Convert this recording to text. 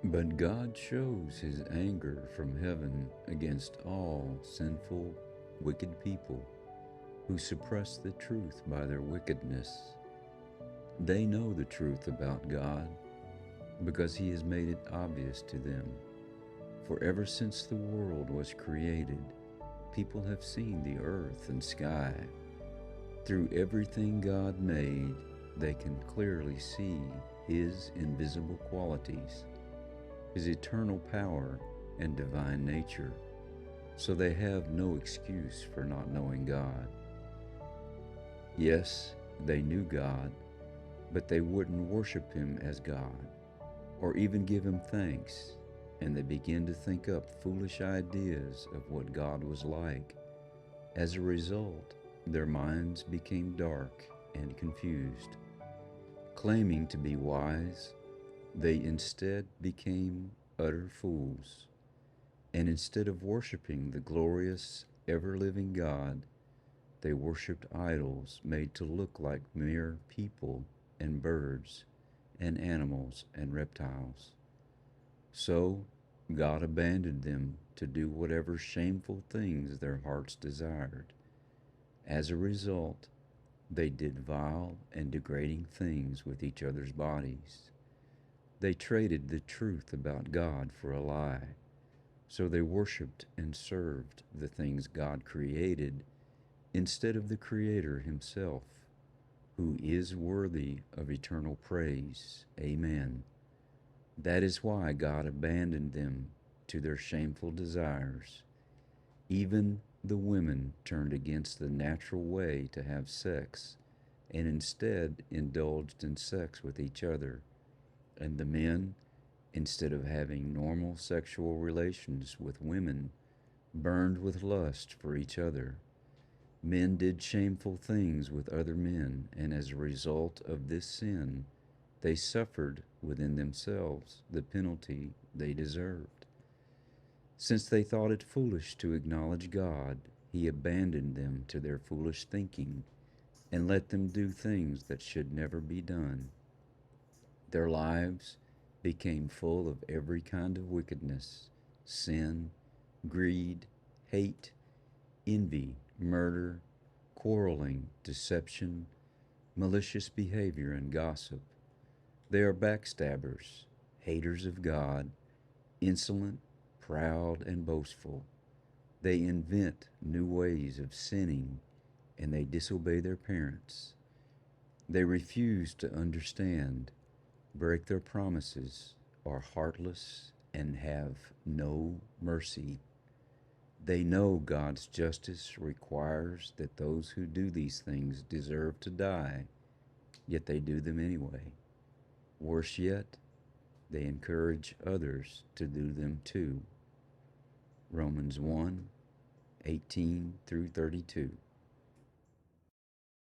But God shows his anger from heaven against all sinful, wicked people who suppress the truth by their wickedness. They know the truth about God because he has made it obvious to them. For ever since the world was created, people have seen the earth and sky. Through everything God made, they can clearly see his invisible qualities, his eternal power and divine nature, so they have no excuse for not knowing God. Yes, they knew God, but they wouldn't worship him as God, or even give him thanks, and they began to think up foolish ideas of what God was like. As a result, their minds became dark and confused. Claiming to be wise, they instead became utter fools. And instead of worshiping the glorious, ever living God, they worshiped idols made to look like mere people and birds and animals and reptiles. So God abandoned them to do whatever shameful things their hearts desired. As a result, they did vile and degrading things with each other's bodies. They traded the truth about God for a lie. So they worshiped and served the things God created instead of the Creator Himself, who is worthy of eternal praise. Amen. That is why God abandoned them to their shameful desires. Even the women turned against the natural way to have sex and instead indulged in sex with each other. And the men, instead of having normal sexual relations with women, burned with lust for each other. Men did shameful things with other men, and as a result of this sin, they suffered within themselves the penalty they deserved. Since they thought it foolish to acknowledge God, He abandoned them to their foolish thinking and let them do things that should never be done. Their lives became full of every kind of wickedness, sin, greed, hate, envy, murder, quarreling, deception, malicious behavior, and gossip. They are backstabbers, haters of God, insolent, proud, and boastful. They invent new ways of sinning and they disobey their parents. They refuse to understand, break their promises, are heartless, and have no mercy. They know God's justice requires that those who do these things deserve to die, yet they do them anyway. Worse yet, they encourage others to do them too. Romans 1:18 through 32.